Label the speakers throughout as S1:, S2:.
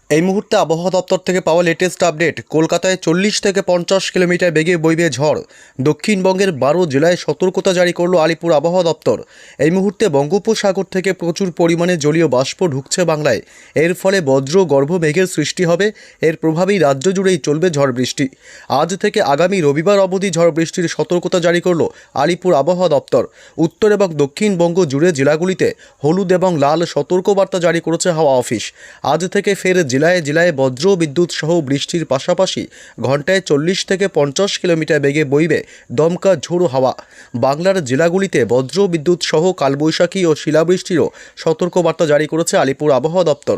S1: এই মুহূর্তে আবহাওয়া দপ্তর থেকে পাওয়া লেটেস্ট আপডেট। কলকাতায় 40 থেকে 50 কিলোমিটার বেগে বইবে ঝড়। দক্ষিণবঙ্গের 12 জেলায় সতর্কতা জারি করল আলিপুর আবহাওয়া দপ্তর। এই মুহূর্তে বঙ্গোপসাগর থেকে প্রচুর পরিমাণে জলীয় বাষ্প ঢুকছে বাংলায়। এর ফলে বজ্র গর্ভ মেঘের সৃষ্টি হবে। এর প্রভাবেই রাজ্য জুড়েই চলবে ঝড় বৃষ্টি। আজ থেকে আগামী রবিবার অবধি ঝড় বৃষ্টির সতর্কতা জারি করল আলিপুর আবহাওয়া দপ্তর। উত্তর এবং দক্ষিণবঙ্গ জুড়ে জেলাগুলিতে হলুদ এবং লাল সতর্কবার্তা জারি করেছে হাওয়া অফিস। আজ থেকে ফের জেলায় জেলায় বজ্র বিদ্যুৎ সহ বৃষ্টির পাশাপাশি ঘন্টায় 40 থেকে 50 কিলোমিটার বেগে বইবে দমকা ঝোড়ো হাওয়া। বাংলার জেলাগুলিতে বজ্র বিদ্যুৎ সহ কালবৈশাখী ও শিলাবৃষ্টিরও সতর্কবার্তা জারি করেছে আলিপুর আবহাওয়া দপ্তর।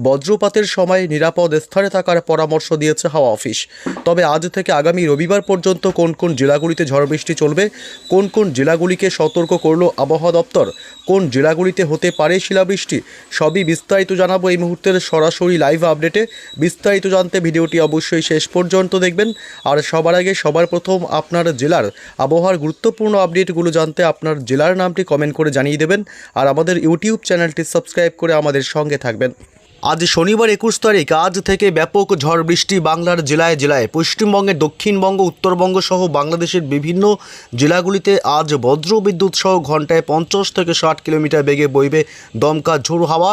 S1: বজ্রপাতের সময় নিরাপদ স্থানে থাকার পরামর্শ দিয়েছে হাওয়া অফিস। তবে আজ থেকে আগামী রবিবার পর্যন্ত কোন কোন জেলাগুলিতে ঝড় বৃষ্টি চলবে, কোন কোন জেলাগুলিকে সতর্ক করল আবহাওয়া দপ্তর, কোন জেলাগুলিতে হতে পারে শিলাবৃষ্টি, সবই বিস্তারিত জানাবো এই মুহূর্তের সরাসরি লাইভ আপডেটে। বিস্তারিত জানতে ভিডিওটি অবশ্যই শেষ পর্যন্ত দেখবেন। আর সবার আগে সবার প্রথম আপনার জেলার আবহাওয়ার গুরুত্বপূর্ণ আপডেটগুলো জানতে আপনার জেলার নামটি কমেন্ট করে জানিয়ে দেবেন। আর আমাদের ইউটিউব চ্যানেলটি সাবস্ক্রাইব করে আমাদের সঙ্গে থাকবেন। আজ শনিবার 21 তারিখ। আজ থেকে ব্যাপক ঝড় বৃষ্টি বাংলার জেলায় জেলায়। পশ্চিমবঙ্গের দক্ষিণবঙ্গ, উত্তরবঙ্গ সহ বাংলাদেশের বিভিন্ন জেলাগুলিতে আজ বজ্র বিদ্যুৎ সহ ঘন্টায় 50 থেকে 60 কিলোমিটার বেগে বইবে দমকা ঝোড়ো হাওয়া।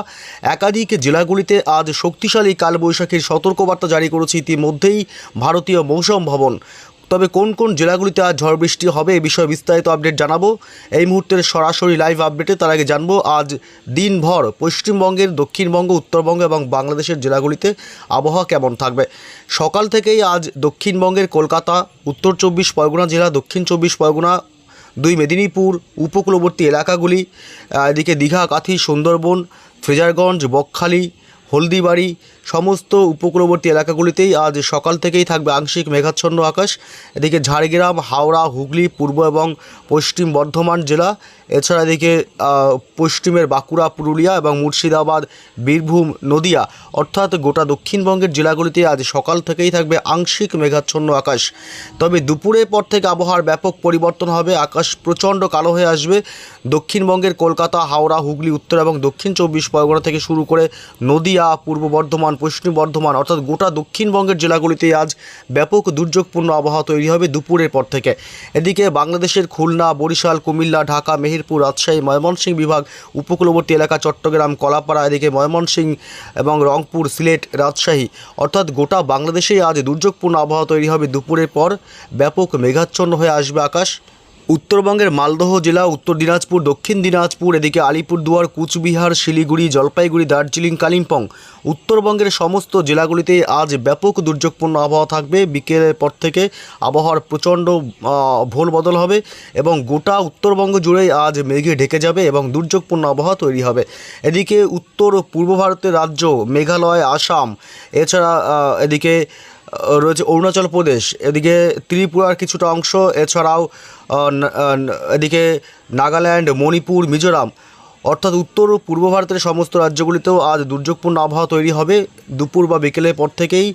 S1: একাধিক জেলাগুলিতে আজ শক্তিশালী কালবৈশাখীর সতর্কবার্তা জারি করেছে ইতিমধ্যেই ভারতীয় মৌসুম ভবন। তবে কোন কোন জেলাগুলিতে আজ ঝড় বৃষ্টি হবে এ বিষয়ে বিস্তারিত আপডেট জানাবো এই মুহূর্তের সরাসরি লাইভ আপডেটে। তার আগে জানবো আজ দিনভর পশ্চিমবঙ্গের, দক্ষিণবঙ্গ, উত্তরবঙ্গ এবং বাংলাদেশের জেলাগুলিতে আবহাওয়া কেমন থাকবে। সকাল থেকেই আজ দক্ষিণবঙ্গের কলকাতা, উত্তর 24 পরগনা জেলা, দক্ষিণ 24 পরগনা, 2 মেদিনীপুর, উপকূলবর্তী এলাকাগুলি, এদিকে দীঘা, কাঁথি, সুন্দরবন, ফ্রেজারগঞ্জ, বকখালি, হলদিবাড়ি সমস্ত উপকূলবর্তী এলাকাগুলিতেই আজ সকাল থেকেই থাকবে আংশিক মেঘাচ্ছন্ন আকাশ। এদিকে ঝাড়গ্রাম, হাওড়া, হুগলি, পূর্ব এবং পশ্চিম বর্ধমান জেলা, এছাড়া এদিকে পশ্চিমের বাঁকুড়া, পুরুলিয়া এবং মুর্শিদাবাদ, বীরভূম, নদিয়া অর্থাৎ গোটা দক্ষিণবঙ্গের জেলাগুলিতে আজ সকাল থেকেই থাকবে আংশিক মেঘাচ্ছন্ন আকাশ। তবে দুপুরের পর থেকে আবহাওয়ার ব্যাপক পরিবর্তন হবে। আকাশ প্রচণ্ড কালো হয়ে আসবে। দক্ষিণবঙ্গের কলকাতা, হাওড়া, হুগলি, উত্তর এবং দক্ষিণ 24 পরগনা থেকে শুরু করে নদিয়া, পূর্ব বর্ধমান, পশ্চিম বর্ধমান অর্থাৎ গোটা দক্ষিণবঙ্গের জেলাগুলিতে আজ ব্যাপক দুর্যোগপূর্ণ আবহাওয়া তৈরি হবে দুপুরের পর থেকে। এদিকে বাংলাদেশের খুলনা, বরিশাল, কুমিল্লা, ঢাকা, মেহেরপুর, রাজশাহী, ময়মনসিংহ বিভাগ, উপকূলবর্তী এলাকা, চট্টগ্রাম, কলাপাড়া, এদিকে ময়মনসিংহ এবং রংপুর, সিলেট, রাজশাহী অর্থাৎ গোটা বাংলাদেশেই আজ দুর্যোগপূর্ণ আবহাওয়া তৈরি হবে দুপুরের পর। ব্যাপক মেঘাচ্ছন্ন হয়ে আসবে আকাশ। উত্তরবঙ্গের মালদহ জেলা, উত্তর দিনাজপুর, দক্ষিণ দিনাজপুর, এদিকে আলিপুরদুয়ার, কুচবিহার, শিলিগুড়ি, জলপাইগুড়ি, দার্জিলিং, কালিম্পং উত্তরবঙ্গের সমস্ত জেলাগুলিতে আজ ব্যাপক দুর্যোগপূর্ণ আবহাওয়া থাকবে। বিকেলের পর থেকে আবহাওয়ার প্রচণ্ড ভোল বদল হবে এবং গোটা উত্তরবঙ্গ জুড়েই আজ মেঘে ঢেকে যাবে এবং দুর্যোগপূর্ণ আবহাওয়া তৈরি হবে। এদিকে উত্তর পূর্ব ভারতের রাজ্য মেঘালয়, আসাম, এছাড়া এদিকে রয়েছে অরুণাচল প্রদেশ, এদিকে ত্রিপুরার কিছুটা অংশ, এছাড়াও এদিকে নাগাল্যান্ড, মণিপুর, মিজোরাম অর্থাৎ উত্তর ও পূর্ব ভারতের সমস্ত রাজ্যগুলিতেও আজ দুর্যোগপূর্ণ আবহাওয়া তৈরি হবে। দুপুর বা বিকেলের পর থেকেই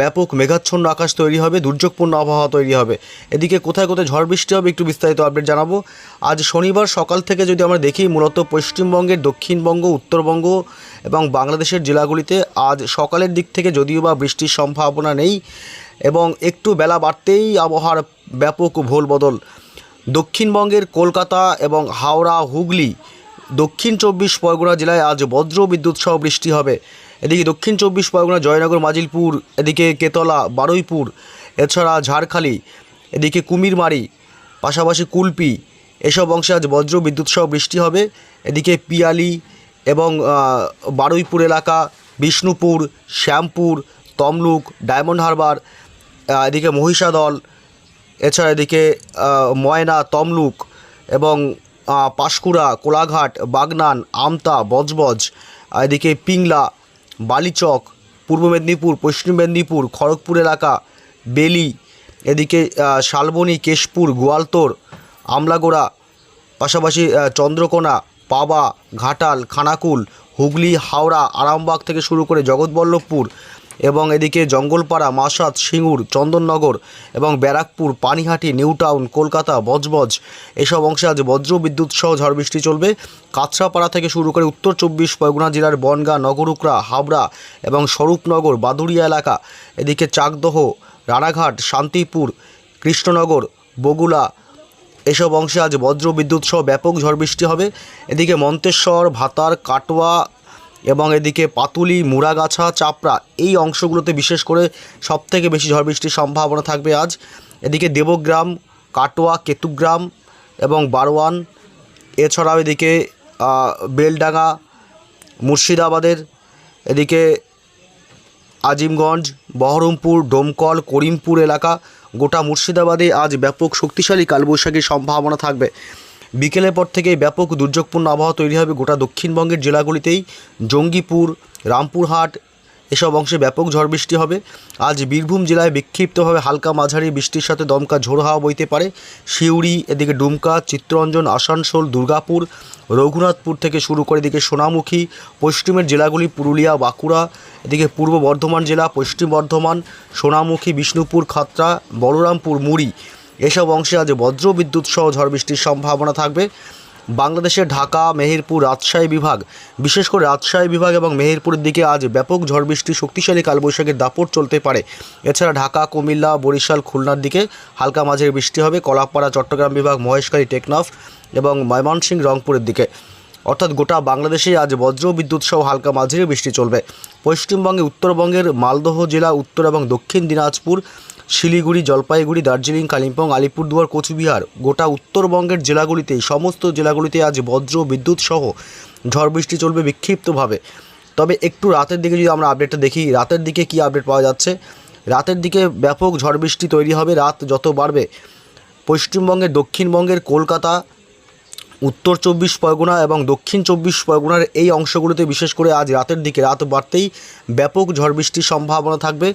S1: ব্যাপক মেঘাচ্ছন্ন আকাশ তৈরি হবে, দুর্যোগপূর্ণ আবহাওয়া তৈরি হবে। এদিকে কোথায় কোথায় ঝড় বৃষ্টি হবে একটু বিস্তারিত আপডেট জানাবো। আজ শনিবার সকাল থেকে যদি আমরা দেখি, মূলত পশ্চিমবঙ্গের, দক্ষিণবঙ্গ, উত্তরবঙ্গ এবং বাংলাদেশের জেলাগুলিতে আজ সকালের দিক থেকে যদিও বা বৃষ্টির সম্ভাবনা নেই এবং একটু বেলা বাড়তেই আবহাওয়ার ব্যাপক ভোল বদল। দক্ষিণবঙ্গের কলকাতা এবং হাওড়া, হুগলি, দক্ষিণ 24 পরগনা জেলায় আজ বজ্র বিদ্যুৎ সহ বৃষ্টি হবে। এদিকে দক্ষিণ 24 পরগনা জয়নগর, মাজিলপুর, এদিকে কেতলা, বারুইপুর, এছাড়া ঝাড়খালি, এদিকে কুমিরমারি, পাশাপাশি কুলপি এসব অংশে আজ বজ্র বিদ্যুৎ সহ বৃষ্টি হবে। এদিকে পিয়ালি এবং বারুইপুর এলাকা, বিষ্ণুপুর, শ্যামপুর, তমলুক, ডায়মন্ড হারবার, এদিকে মহিষাদল, এছাড়া এদিকে ময়না, তমলুক এবং পাঁশকুড়া, কোলাঘাট, বাগনান, আমতা, বজবজ, এদিকে পিংলা, বালিচক, পূর্ব মেদিনীপুর, পশ্চিম মেদিনীপুর, খড়গপুর এলাকা, বেলি, এদিকে শালবনী, কেশপুর, গোয়ালতোড়, আমলাগোড়া, পাশাপাশি চন্দ্রকোনা, পাবা, ঘাটাল, খানাকুল, হুগলি, হাওড়া, আরামবাগ থেকে শুরু করে জগৎবল্লভপুর, এবং এদিকে জঙ্গলপাড়া, মাসাত, সিঙ্গুর, চন্দননগর এবং ব্যারাকপুর, পানিহাটি, নিউ টাউন, কলকাতা, বজবজ এসব অংশে আজ বজ্র বিদ্যুৎ সহ ঝড় বৃষ্টি চলবে। কাঁচরাপাড়া থেকে শুরু করে উত্তর 24 পরগনা জেলার বনগাঁ, নগরুকরা, হাবড়া এবং স্বরূপনগর, বাদুড়িয়া এলাকা, এদিকে চাকদহ, রানাঘাট, শান্তিপুর, কৃষ্ণনগর, বগুলা এসব অংশে আজ বজ্র বিদ্যুৎ সহ ব্যাপক ঝড় বৃষ্টি হবে। এদিকে মন্তেশ্বর, ভাতার, কাটোয়া এবং এদিকে পাতুলি, মুড়াগাছা, চাপড়া এই অংশগুলোতে বিশেষ করে সবথেকে বেশি ঝড় বৃষ্টির সম্ভাবনা থাকবে আজ। এদিকে দেবগ্রাম, কাটোয়া, কেতুগ্রাম এবং বারওয়ান, এছাড়াও এদিকে বেলডাঙ্গা, মুর্শিদাবাদের এদিকে আজিমগঞ্জ, বহরমপুর, ডোমকল, করিমপুর এলাকা, গোটা মুর্শিদাবাদে আজ ব্যাপক শক্তিশালী কালবৈশাখীর সম্ভাবনা থাকবে। বিকেলের পর থেকে ব্যাপক দুর্যোগপূর্ণ আবহাওয়া তৈরি হবে গোটা দক্ষিণবঙ্গের জেলাগুলিতেই। জঙ্গিপুর, রামপুরহাট এসব অংশে ব্যাপক ঝড় বৃষ্টি হবে। আজ বীরভূম জেলায় বিক্ষিপ্তভাবে হালকা মাঝারি বৃষ্টির সাথে দমকা ঝোড়ো হাওয়া বইতে পারে। সিউড়ি, এদিকে ডুমকা, চিত্তরঞ্জন, আসানসোল, দুর্গাপুর, রঘুনাথপুর থেকে শুরু করে এদিকে সোনামুখী, পশ্চিমের জেলাগুলি পুরুলিয়া, বাঁকুড়া, এদিকে পূর্ব বর্ধমান জেলা, পশ্চিম বর্ধমান, সোনামুখী, বিষ্ণুপুর, খাতড়া, বলরামপুর, মুড়ি এসব অংশে আজ বজ্র বিদ্যুৎ সহ ঝড় বৃষ্টির সম্ভাবনা থাকবে। বাংলাদেশের ঢাকা, মেহেরপুর, রাজশাহী বিভাগ, বিশেষ করে রাজশাহী বিভাগ এবং মেহেরপুরের দিকে আজ ব্যাপক ঝড় বৃষ্টি, শক্তিশালী কালবৈশাখীর দাপট চলতে পারে। এছাড়া ঢাকা, কুমিল্লা, বরিশাল, খুলনার দিকে হালকা মাঝারি বৃষ্টি হবে। কলাপাড়া, চট্টগ্রাম বিভাগ, মহেশখালী, টেকনাফ এবং ময়মনসিংহ, রংপুরের দিকে, অর্থাৎ গোটা বাংলাদেশেই আজ বজ্র বিদ্যুৎ সহ হালকা মাঝারি বৃষ্টি চলবে। পশ্চিমবঙ্গে উত্তরবঙ্গের মালদহ জেলা, উত্তর এবং দক্ষিণ দিনাজপুর, শিলিগুড়ি, জলপাইগুড়ি, দার্জিলিং, কালিম্পং, আলিপুরদুয়ার, কোচবিহার গোটা উত্তরবঙ্গের জেলাগুলিতেই, সমস্ত জেলাগুলিতে আজ বজ্র বিদ্যুৎ সহ ঝড় বৃষ্টি চলবে বিক্ষিপ্তভাবে। তবে একটু রাতের দিকে যদি আমরা আপডেটটা দেখি, রাতের দিকে কি আপডেট পাওয়া যাচ্ছে। রাতের দিকে ব্যাপক ঝড় বৃষ্টি তৈরি হবে। রাত যত বাড়বে পশ্চিমবঙ্গের, দক্ষিণবঙ্গের কলকাতা, উত্তর 24 পরগনা এবং দক্ষিণ 24 পরগনার এই অংশগুলোতে বিশেষ করে আজ রাতের দিকে, রাত বাড়তেই ব্যাপক ঝড় বৃষ্টির সম্ভাবনা থাকবে।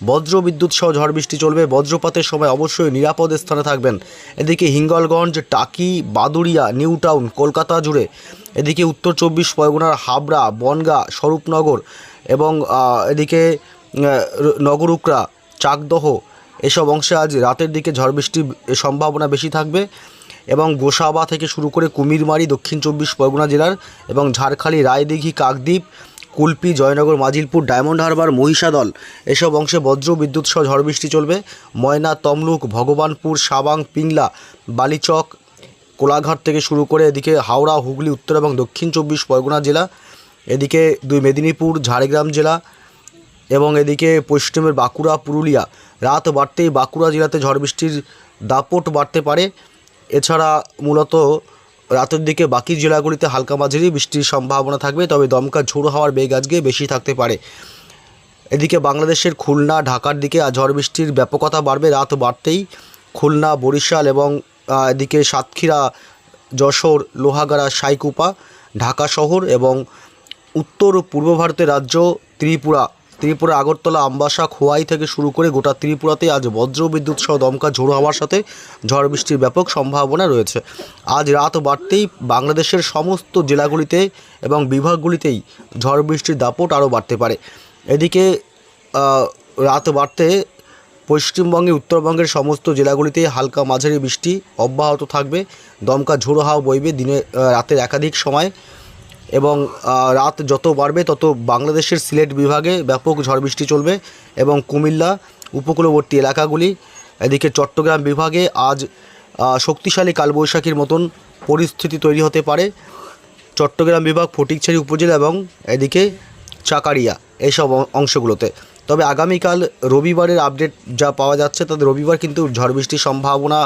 S1: বজ্র বিদ্যুৎ সহ ঝড় বৃষ্টি চলবে। বজ্রপাতের সময় অবশ্যই নিরাপদ স্থানে থাকবেন। এদিকে হিঙ্গলগঞ্জ, টাকি, বাদুড়িয়া, নিউ টাউন, কলকাতা জুড়ে, এদিকে উত্তর 24 পরগনার হাবড়া, বনগাঁ, স্বরূপনগর এবং এদিকে নগরুকরা, চাকদহ এসব অংশে আজ রাতের দিকে ঝড় বৃষ্টির সম্ভাবনা বেশি থাকবে। এবং গোসাবা থেকে শুরু করে কুমিরমারি, দক্ষিণ 24 পরগনা জেলার এবং ঝাড়খালি, রায়দিঘি, কাকদ্বীপ, কুলপি, জয়নগর, মাজিলপুর, ডায়মন্ড হারবার, মহিষাদল এসব অংশে বজ্র বিদ্যুৎ সহ ঝড় বৃষ্টি চলবে। ময়না, তমলুক, ভগবানপুর, সাবাং, পিংলা, বালিচক, কোলাঘাট থেকে শুরু করে এদিকে হাওড়া, হুগলি, উত্তর এবং দক্ষিণ 24 পরগনা জেলা, এদিকে 2 মেদিনীপুর, ঝাড়গ্রাম জেলা এবং এদিকে পশ্চিমের বাঁকুড়া, পুরুলিয়া, রাত বাড়তেই বাঁকুড়া জেলাতে ঝড় বৃষ্টির দাপট বাড়তে পারে। এছাড়া মূলত রাতের দিকে বাকি জেলাগুলিতে হালকা মাঝারি বৃষ্টির সম্ভাবনা থাকবে, তবে দমকা ঝোড়ো হাওয়ার বেগ আজকে বেশি থাকতে পারে। এদিকে বাংলাদেশের খুলনা, ঢাকার দিকে ঝড় বৃষ্টির ব্যাপকতা বাড়বে। রাত বাড়তেই খুলনা, বরিশাল এবং এদিকে সাতক্ষীরা, যশোর, লোহাগাড়া, সাইকুপা, ঢাকা শহর এবং উত্তর পূর্ব ভারতের রাজ্য ত্রিপুরা, আগরতলা, আমবাসা, খোয়াই থেকে শুরু করে গোটা ত্রিপুরাতে আজ বজ্র বিদ্যুৎ সহ দমকা ঝোড়ো হওয়ার সাথে ঝড় বৃষ্টির ব্যাপক সম্ভাবনা রয়েছে। আজ রাত বাড়তেই বাংলাদেশের সমস্ত জেলাগুলিতে এবং বিভাগগুলিতেই ঝড় বৃষ্টির দাপট আরও বাড়তে পারে। এদিকে রাত বাড়তে পশ্চিমবঙ্গে, উত্তরবঙ্গের সমস্ত জেলাগুলিতে হালকা মাঝারি বৃষ্টি অব্যাহত থাকবে। দমকা ঝোড়ো হাওয়া বইবে রাতের একাধিক সময় এবং রাত যত বাড়বে তত বাংলাদেশের সিলেট বিভাগে ব্যাপক ঝড় বৃষ্টি চলবে এবং কুমিল্লা, উপকূলবর্তী এলাকাগুলি, এদিকে চট্টগ্রাম বিভাগে আজ শক্তিশালী কালবৈশাখীর মতন পরিস্থিতি তৈরি হতে পারে। চট্টগ্রাম বিভাগ, ফটিকছড়ি উপজেলা এবং এদিকে চাকারিয়া এইসব অংশগুলোতে। তবে আগামীকাল রবিবারের আপডেট যা পাওয়া যাচ্ছে তাতে রবিবার কিন্তু ঝড় বৃষ্টির সম্ভাবনা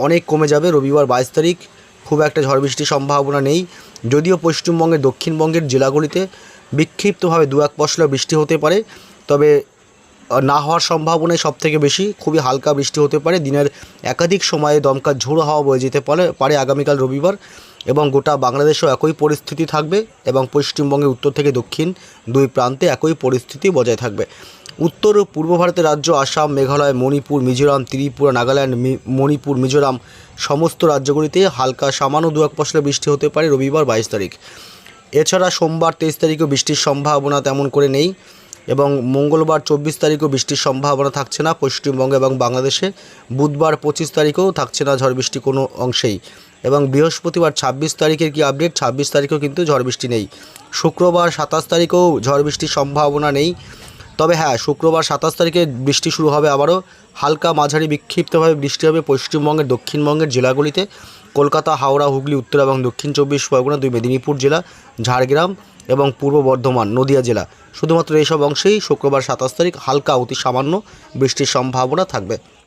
S1: অনেক কমে যাবে। রবিবার 22 তারিখ খুব একটা ঝড় বৃষ্টির সম্ভাবনা নেই, যদিও পশ্চিমবঙ্গের, দক্ষিণবঙ্গের জেলাগুলিতে বিক্ষিপ্তভাবে 2-1 পশলা বৃষ্টি হতে পারে, তবে না হওয়ার সম্ভাবনাই সবথেকে বেশি। খুবই হালকা বৃষ্টি হতে পারে। দিনের একাধিক সময়ে দমকা ঝোড়ো হাওয়া বয়ে যেতে পারে আগামীকাল রবিবার এবং গোটা বাংলাদেশেও একই পরিস্থিতি থাকবে এবং পশ্চিমবঙ্গের উত্তর থেকে দক্ষিণ 2 প্রান্তে একই পরিস্থিতি বজায় থাকবে। উত্তর ও পূর্ব ভারতের রাজ্য আসাম, মেঘালয়, মণিপুর, মিজোরাম, ত্রিপুরা, নাগাল্যান্ড, মণিপুর, মিজোরাম সমস্ত রাজ্যগুলিতে হালকা সামান্য 2-1 পশলা বৃষ্টি হতে পারে রবিবার 22 তারিখ। এছাড়া সোমবার 23 তারিখেও বৃষ্টির সম্ভাবনা তেমন করে নেই। এবং মঙ্গলবার 24 তারিখও বৃষ্টির সম্ভাবনা থাকছে না পশ্চিমবঙ্গে এবং বাংলাদেশে। বুধবার 25 তারিখেও থাকছে না ঝড় বৃষ্টি কোনো অংশেই। এবং বৃহস্পতিবার 26 তারিখের কি আপডেট, 26 তারিখেও কিন্তু ঝড় বৃষ্টি নেই। শুক্রবার 27 তারিখেও ঝড় বৃষ্টির সম্ভাবনা নেই। তবে হ্যাঁ, শুক্রবার 27 তারিখে বৃষ্টি শুরু হবে, আবারও হালকা মাঝারি বিক্ষিপ্তভাবে বৃষ্টি হবে পশ্চিমবঙ্গের দক্ষিণবঙ্গের জেলাগুলিতে। কলকাতা, হাওড়া, হুগলি, উত্তর এবং দক্ষিণ 24 পরগনা, 2 মেদিনীপুর জেলা, ঝাড়গ্রাম এবং পূর্ব বর্ধমান, নদিয়া জেলা, শুধুমাত্র এইসব অংশেই শুক্রবার 27 তারিখ হালকা অতি সামান্য বৃষ্টির সম্ভাবনা থাকবে।